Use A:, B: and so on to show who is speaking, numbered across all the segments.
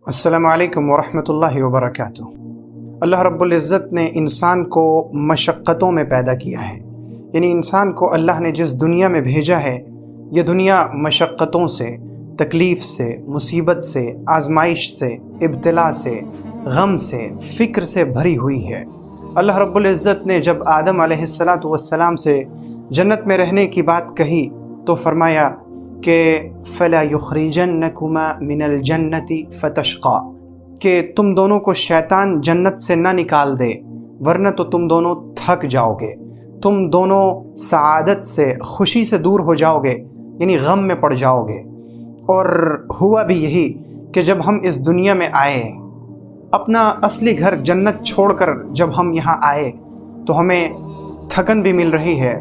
A: السلام علیکم ورحمۃ اللہ وبرکاتہ۔ اللہ رب العزت نے انسان کو مشقتوں میں پیدا کیا ہے، یعنی انسان کو اللہ نے جس دنیا میں بھیجا ہے یہ دنیا مشقتوں سے، تکلیف سے، مصیبت سے، آزمائش سے، ابتلا سے، غم سے، فکر سے بھری ہوئی ہے۔ اللہ رب العزت نے جب آدم علیہ السلام سے جنت میں رہنے کی بات کہی تو فرمایا کہ فَلَا يُخْرِجَنَّكُمَا مِنَ الْجَنَّةِ فَتَشْقَى، کہ تم دونوں کو شیطان جنت سے نہ نکال دے ورنہ تو تم دونوں تھک جاؤ گے، تم دونوں سعادت سے، خوشی سے دور ہو جاؤ گے، یعنی غم میں پڑ جاؤ گے۔ اور ہوا بھی یہی کہ جب ہم اس دنیا میں آئے، اپنا اصلی گھر جنت چھوڑ کر جب ہم یہاں آئے تو ہمیں تھکن بھی مل رہی ہے،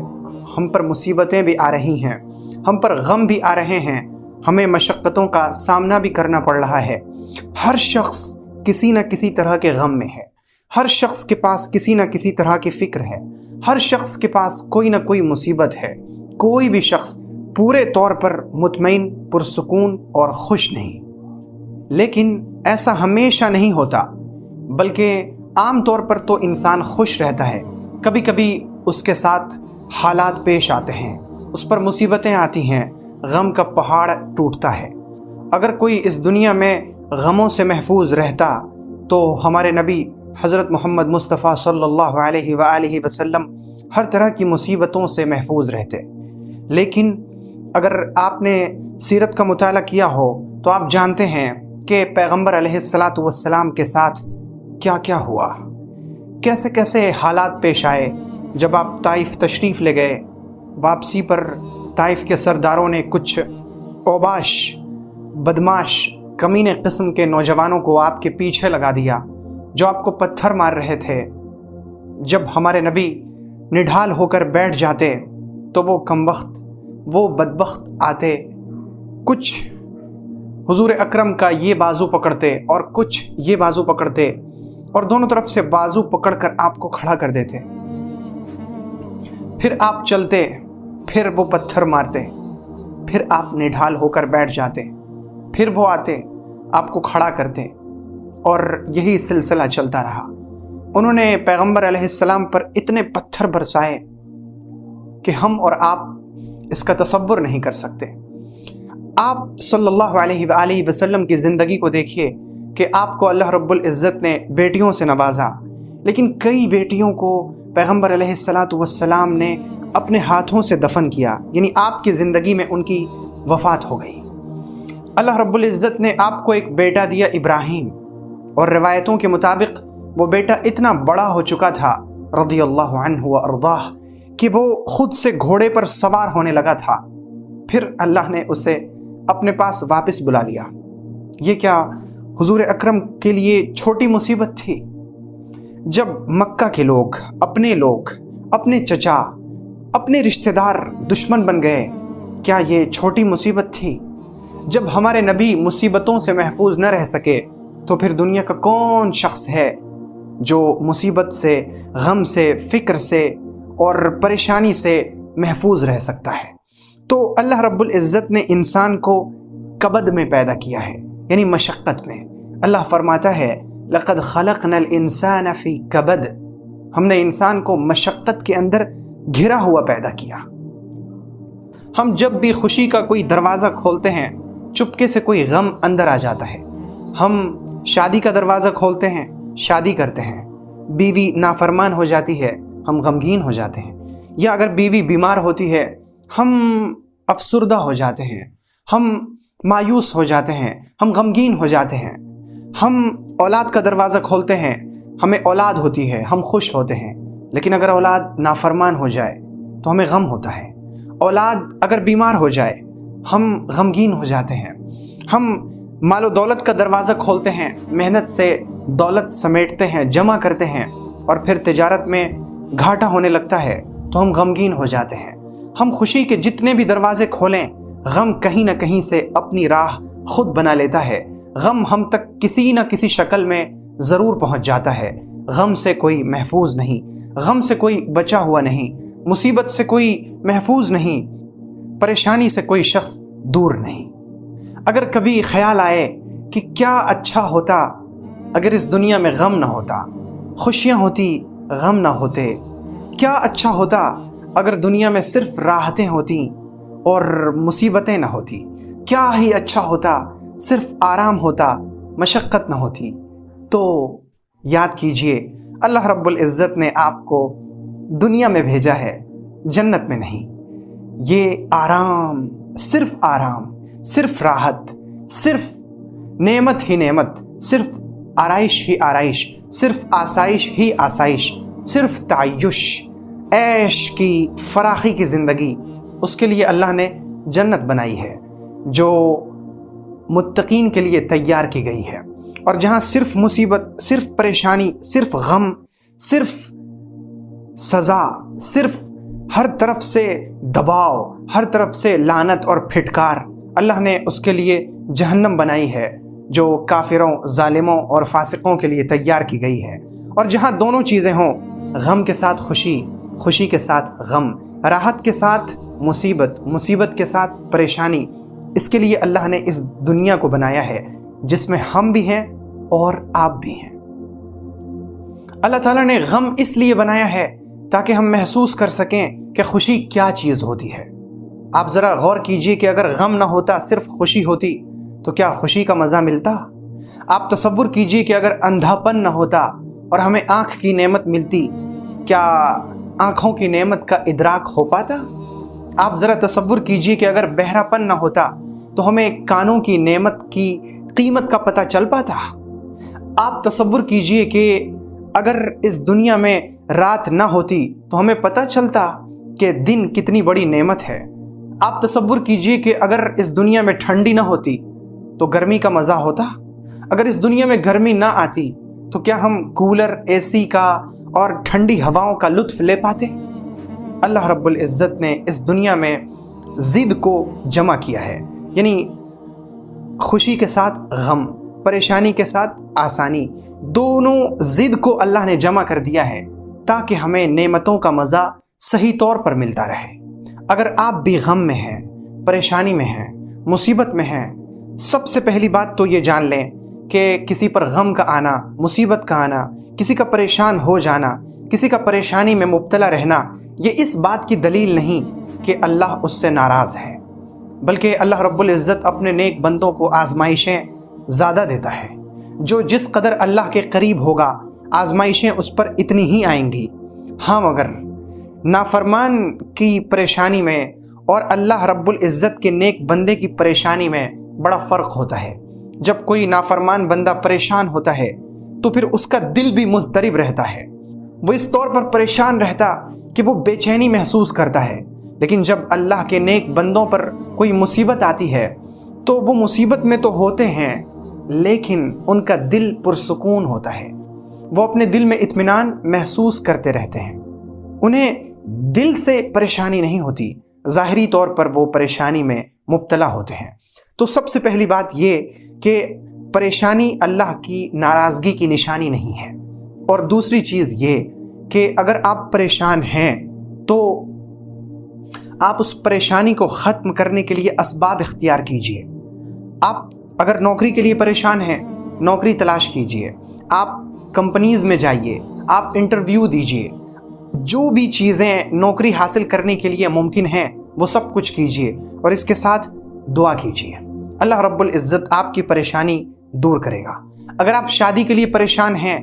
A: ہم پر مصیبتیں بھی آ رہی ہیں، ہم پر غم بھی آ رہے ہیں، ہمیں مشقتوں کا سامنا بھی کرنا پڑ رہا ہے۔ ہر شخص کسی نہ کسی طرح کے غم میں ہے، ہر شخص کے پاس کسی نہ کسی طرح کی فکر ہے، ہر شخص کے پاس کوئی نہ کوئی مصیبت ہے۔ کوئی بھی شخص پورے طور پر مطمئن، پرسکون اور خوش نہیں۔ لیکن ایسا ہمیشہ نہیں ہوتا، بلکہ عام طور پر تو انسان خوش رہتا ہے، کبھی کبھی اس کے ساتھ حالات پیش آتے ہیں، اس پر مصیبتیں آتی ہیں، غم کا پہاڑ ٹوٹتا ہے۔ اگر کوئی اس دنیا میں غموں سے محفوظ رہتا تو ہمارے نبی حضرت محمد مصطفیٰ صلی اللہ علیہ وآلہ وسلم ہر طرح کی مصیبتوں سے محفوظ رہتے۔ لیکن اگر آپ نے سیرت کا مطالعہ کیا ہو تو آپ جانتے ہیں کہ پیغمبر علیہ السلام کے ساتھ کیا کیا ہوا، کیسے کیسے حالات پیش آئے۔ جب آپ طائف تشریف لے گئے، واپسی پر طائف کے سرداروں نے کچھ اوباش، بدماش، کمینے قسم کے نوجوانوں کو آپ کے پیچھے لگا دیا جو آپ کو پتھر مار رہے تھے۔ جب ہمارے نبی نڈھال ہو کر بیٹھ جاتے تو وہ کمبخت، وہ بدبخت آتے، کچھ حضور اکرم کا یہ بازو پکڑتے اور کچھ یہ بازو پکڑتے اور دونوں طرف سے بازو پکڑ کر آپ کو کھڑا کر دیتے۔ پھر آپ چلتے، پھر وہ پتھر مارتے، پھر آپ نڈھال ہو کر بیٹھ جاتے، پھر وہ آتے، آپ کو کھڑا کرتے، اور یہی سلسلہ چلتا رہا۔ انہوں نے پیغمبر علیہ السلام پر اتنے پتھر برسائے کہ ہم اور آپ اس کا تصور نہیں کر سکتے۔ آپ صلی اللہ علیہ وآلہ وسلم کی زندگی کو دیکھیے کہ آپ کو اللہ رب العزت نے بیٹیوں سے نوازا، لیکن کئی بیٹیوں کو پیغمبر علیہ السلام نے اپنے ہاتھوں سے دفن کیا، یعنی آپ کی زندگی میں ان کی وفات ہو گئی۔ اللہ رب العزت نے آپ کو ایک بیٹا دیا، ابراہیم، اور روایتوں کے مطابق وہ بیٹا اتنا بڑا ہو چکا تھا رضی اللہ عنہ وارضاہ کہ وہ خود سے گھوڑے پر سوار ہونے لگا تھا۔ پھر اللہ نے اسے اپنے پاس واپس بلا لیا۔ یہ کیا حضور اکرم کے لیے چھوٹی مصیبت تھی؟ جب مکہ کے لوگ، اپنے چچا، اپنے رشتہ دار دشمن بن گئے، کیا یہ چھوٹی مصیبت تھی؟ جب ہمارے نبی مصیبتوں سے محفوظ نہ رہ سکے تو پھر دنیا کا کون شخص ہے جو مصیبت سے، غم سے، فکر سے اور پریشانی سے محفوظ رہ سکتا ہے؟ تو اللہ رب العزت نے انسان کو کبد میں پیدا کیا ہے، یعنی مشقت میں۔ اللہ فرماتا ہے لَقَدْ خَلَقْنَا الْإِنسَانَ فِي كَبَدٍ، ہم نے انسان کو مشقت کے اندر گھرا ہوا پیدا کیا۔ ہم جب بھی خوشی کا کوئی دروازہ کھولتے ہیں، چپکے سے کوئی غم اندر آ جاتا ہے۔ ہم شادی کا دروازہ کھولتے ہیں، شادی کرتے ہیں، بیوی نافرمان ہو جاتی ہے، ہم غمگین ہو جاتے ہیں، یا اگر بیوی بیمار ہوتی ہے ہم افسردہ ہو جاتے ہیں، ہم مایوس ہو جاتے ہیں، ہم غمگین ہو جاتے ہیں۔ ہم اولاد کا دروازہ کھولتے ہیں، ہمیں اولاد ہوتی ہے، ہم خوش ہوتے ہیں، لیکن اگر اولاد نافرمان ہو جائے تو ہمیں غم ہوتا ہے۔ اولاد اگر بیمار ہو جائے ہم غمگین ہو جاتے ہیں۔ ہم مال و دولت کا دروازہ کھولتے ہیں، محنت سے دولت سمیٹتے ہیں، جمع کرتے ہیں، اور پھر تجارت میں گھاٹا ہونے لگتا ہے تو ہم غمگین ہو جاتے ہیں۔ ہم خوشی کے جتنے بھی دروازے کھولیں، غم کہیں نہ کہیں سے اپنی راہ خود بنا لیتا ہے۔ غم ہم تک کسی نہ کسی شکل میں ضرور پہنچ جاتا ہے۔ غم سے کوئی محفوظ نہیں، غم سے کوئی بچا ہوا نہیں، مصیبت سے کوئی محفوظ نہیں، پریشانی سے کوئی شخص دور نہیں۔ اگر کبھی خیال آئے کہ کیا اچھا ہوتا اگر اس دنیا میں غم نہ ہوتا، خوشیاں ہوتی غم نہ ہوتے، کیا اچھا ہوتا اگر دنیا میں صرف راحتیں ہوتیں اور مصیبتیں نہ ہوتی، کیا ہی اچھا ہوتا صرف آرام ہوتا، مشقت نہ ہوتی۔ تو یاد کیجئے اللہ رب العزت نے آپ کو دنیا میں بھیجا ہے، جنت میں نہیں۔ یہ آرام، صرف راحت، صرف نعمت ہی نعمت، صرف آرائش ہی آرائش، صرف آسائش ہی آسائش، صرف تعیش، عیش کی فراخی کی زندگی، اس کے لیے اللہ نے جنت بنائی ہے جو متقین کے لیے تیار کی گئی ہے، اور جہاں صرف مصیبت، صرف پریشانی، صرف غم، صرف سزا، صرف ہر طرف سے دباؤ، ہر طرف سے لعنت اور پھٹکار، اللہ نے اس کے لیے جہنم بنائی ہے جو کافروں، ظالموں اور فاسقوں کے لیے تیار کی گئی ہے۔ اور جہاں دونوں چیزیں ہوں، غم کے ساتھ خوشی، خوشی کے ساتھ غم، راحت کے ساتھ مصیبت، مصیبت کے ساتھ پریشانی، اس کے لیے اللہ نے اس دنیا کو بنایا ہے جس میں ہم بھی ہیں اور آپ بھی ہیں۔ اللہ تعالیٰ نے غم اس لیے بنایا ہے تاکہ ہم محسوس کر سکیں کہ خوشی کیا چیز ہوتی ہے۔ آپ ذرا غور کیجئے کہ اگر غم نہ ہوتا، صرف خوشی ہوتی تو کیا خوشی کا مزہ ملتا؟ آپ تصور کیجئے کہ اگر اندھا پن نہ ہوتا اور ہمیں آنکھ کی نعمت ملتی، کیا آنکھوں کی نعمت کا ادراک ہو پاتا؟ آپ ذرا تصور کیجئے کہ اگر بہرا پن نہ ہوتا تو ہمیں کانوں کی نعمت کی قیمت کا پتہ چل پاتا؟ آپ تصور کیجئے کہ اگر اس دنیا میں رات نہ ہوتی تو ہمیں پتہ چلتا کہ دن کتنی بڑی نعمت ہے۔ آپ تصور کیجئے کہ اگر اس دنیا میں ٹھنڈی نہ ہوتی تو گرمی کا مزہ ہوتا؟ اگر اس دنیا میں گرمی نہ آتی تو کیا ہم کولر، اے سی کا اور ٹھنڈی ہواؤں کا لطف لے پاتے؟ اللہ رب العزت نے اس دنیا میں ضد کو جمع کیا ہے، یعنی خوشی کے ساتھ غم، پریشانی کے ساتھ آسانی، دونوں ضد کو اللہ نے جمع کر دیا ہے تاکہ ہمیں نعمتوں کا مزہ صحیح طور پر ملتا رہے۔ اگر آپ بھی غم میں ہیں، پریشانی میں ہیں، مصیبت میں ہیں، سب سے پہلی بات تو یہ جان لیں کہ کسی پر غم کا آنا، مصیبت کا آنا، کسی کا پریشان ہو جانا، کسی کا پریشانی میں مبتلا رہنا، یہ اس بات کی دلیل نہیں کہ اللہ اس سے ناراض ہے، بلکہ اللہ رب العزت اپنے نیک بندوں کو آزمائشیں زیادہ دیتا ہے۔ جو جس قدر اللہ کے قریب ہوگا، آزمائشیں اس پر اتنی ہی آئیں گی۔ ہاں، مگر نافرمان کی پریشانی میں اور اللہ رب العزت کے نیک بندے کی پریشانی میں بڑا فرق ہوتا ہے۔ جب کوئی نافرمان بندہ پریشان ہوتا ہے تو پھر اس کا دل بھی مضطرب رہتا ہے، وہ اس طور پر پریشان رہتا کہ وہ بے چینی محسوس کرتا ہے۔ لیکن جب اللہ کے نیک بندوں پر کوئی مصیبت آتی ہے تو وہ مصیبت میں تو ہوتے ہیں لیکن ان کا دل پرسکون ہوتا ہے، وہ اپنے دل میں اطمینان محسوس کرتے رہتے ہیں، انہیں دل سے پریشانی نہیں ہوتی، ظاہری طور پر وہ پریشانی میں مبتلا ہوتے ہیں۔ تو سب سے پہلی بات یہ کہ پریشانی اللہ کی ناراضگی کی نشانی نہیں ہے، اور دوسری چیز یہ کہ اگر آپ پریشان ہیں تو آپ اس پریشانی کو ختم کرنے کے لیے اسباب اختیار کیجئے۔ آپ اگر نوکری کے لیے پریشان ہیں، نوکری تلاش کیجئے، آپ کمپنیز میں جائیے، آپ انٹرویو دیجئے، جو بھی چیزیں نوکری حاصل کرنے کے لیے ممکن ہیں وہ سب کچھ کیجئے، اور اس کے ساتھ دعا کیجئے۔ اللہ رب العزت آپ کی پریشانی دور کرے گا۔ اگر آپ شادی کے لیے پریشان ہیں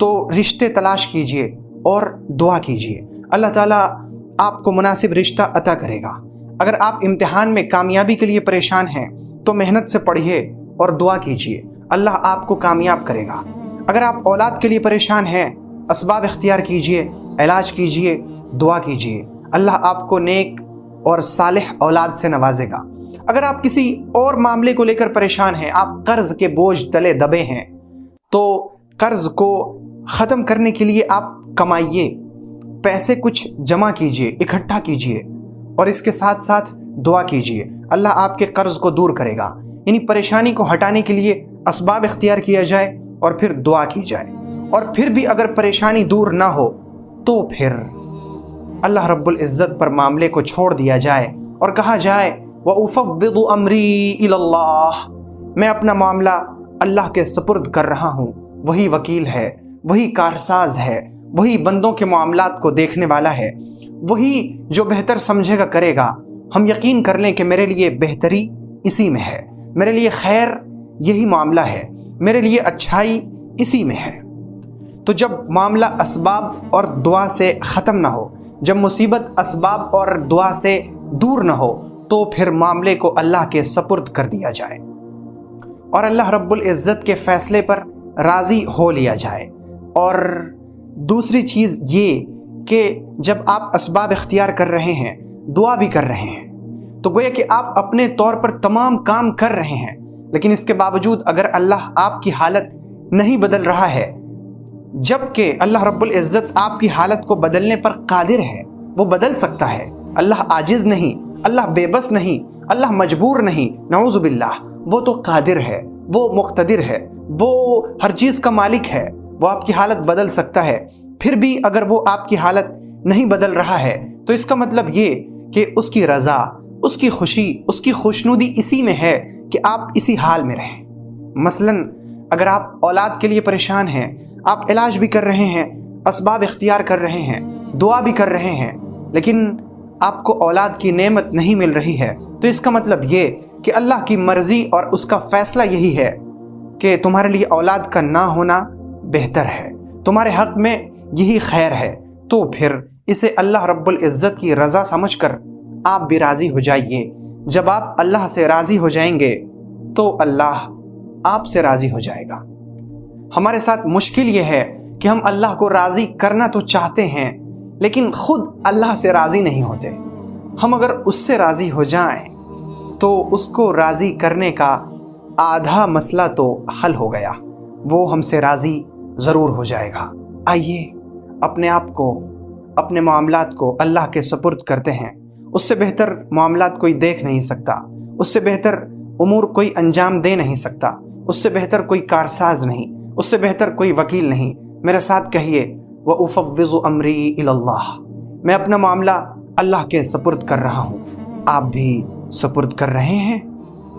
A: تو رشتے تلاش کیجئے اور دعا کیجئے، اللہ تعالیٰ آپ کو مناسب رشتہ عطا کرے گا۔ اگر آپ امتحان میں کامیابی کے لیے پریشان ہیں تو محنت سے پڑھیے اور دعا کیجئے، اللہ آپ کو کامیاب کرے گا۔ اگر آپ اولاد کے لیے پریشان ہیں، اسباب اختیار کیجئے، علاج کیجئے، دعا کیجئے، اللہ آپ کو نیک اور صالح اولاد سے نوازے گا۔ اگر آپ کسی اور معاملے کو لے کر پریشان ہیں، آپ قرض کے بوجھ تلے دبے ہیں، تو قرض کو ختم کرنے کے لیے آپ کمائیے، پیسے کچھ جمع کیجئے، اکٹھا کیجئے، اور اس کے ساتھ ساتھ دعا کیجئے، اللہ آپ کے قرض کو دور کرے گا۔ یعنی پریشانی کو ہٹانے کے لیے اسباب اختیار کیا جائے اور پھر دعا کی جائے، اور پھر بھی اگر پریشانی دور نہ ہو تو پھر اللہ رب العزت پر معاملے کو چھوڑ دیا جائے اور کہا جائے وَأُفَوِّضُ أَمْرِي إِلَى اللَّهِ، میں اپنا معاملہ اللہ کے سپرد کر رہا ہوں وہی وکیل ہے، وہی کارساز ہے، وہی بندوں کے معاملات کو دیکھنے والا ہے، وہی جو بہتر سمجھے گا کرے گا۔ ہم یقین کر لیں کہ میرے لیے بہتری اسی میں ہے، میرے لیے خیر یہی معاملہ ہے، میرے لیے اچھائی اسی میں ہے۔ تو جب معاملہ اسباب اور دعا سے ختم نہ ہو، جب مصیبت اسباب اور دعا سے دور نہ ہو، تو پھر معاملے کو اللہ کے سپرد کر دیا جائے اور اللہ رب العزت کے فیصلے پر راضی ہو لیا جائے۔ اور دوسری چیز یہ کہ جب آپ اسباب اختیار کر رہے ہیں، دعا بھی کر رہے ہیں، تو گویا کہ آپ اپنے طور پر تمام کام کر رہے ہیں، لیکن اس کے باوجود اگر اللہ آپ کی حالت نہیں بدل رہا ہے، جبکہ اللہ رب العزت آپ کی حالت کو بدلنے پر قادر ہے، وہ بدل سکتا ہے۔ اللہ عاجز نہیں، اللہ بے بس نہیں، اللہ مجبور نہیں، نعوذ باللہ، وہ تو قادر ہے، وہ مقتدر ہے، وہ ہر چیز کا مالک ہے، وہ آپ کی حالت بدل سکتا ہے۔ پھر بھی اگر وہ آپ کی حالت نہیں بدل رہا ہے تو اس کا مطلب یہ کہ اس کی رضا، اس کی خوشی، اس کی خوشنودی اسی میں ہے کہ آپ اسی حال میں رہیں۔ مثلا اگر آپ اولاد کے لیے پریشان ہیں، آپ علاج بھی کر رہے ہیں، اسباب اختیار کر رہے ہیں، دعا بھی کر رہے ہیں، لیکن آپ کو اولاد کی نعمت نہیں مل رہی ہے، تو اس کا مطلب یہ کہ اللہ کی مرضی اور اس کا فیصلہ یہی ہے کہ تمہارے لیے اولاد کا نہ ہونا بہتر ہے، تمہارے حق میں یہی خیر ہے۔ تو پھر اسے اللہ رب العزت کی رضا سمجھ کر آپ بھی راضی ہو جائیے۔ جب آپ اللہ سے راضی ہو جائیں گے تو اللہ آپ سے راضی ہو جائے گا۔ ہمارے ساتھ مشکل یہ ہے کہ ہم اللہ کو راضی کرنا تو چاہتے ہیں لیکن خود اللہ سے راضی نہیں ہوتے۔ ہم اگر اس سے راضی ہو جائیں تو اس کو راضی کرنے کا آدھا مسئلہ تو حل ہو گیا، وہ ہم سے راضی ضرور ہو جائے گا۔ آئیے اپنے آپ کو، اپنے معاملات کو اللہ کے سپرد کرتے ہیں۔ اس سے بہتر معاملات کوئی دیکھ نہیں سکتا، اس سے بہتر امور کوئی انجام دے نہیں سکتا، اس سے بہتر کوئی کارساز نہیں، اس سے بہتر کوئی وکیل نہیں۔ میرے ساتھ کہیے وَأُفَوِّضُ أَمْرِي إِلَى اللَّهِ، میں اپنا معاملہ اللہ کے سپرد کر رہا ہوں۔ آپ بھی سپرد کر رہے ہیں؟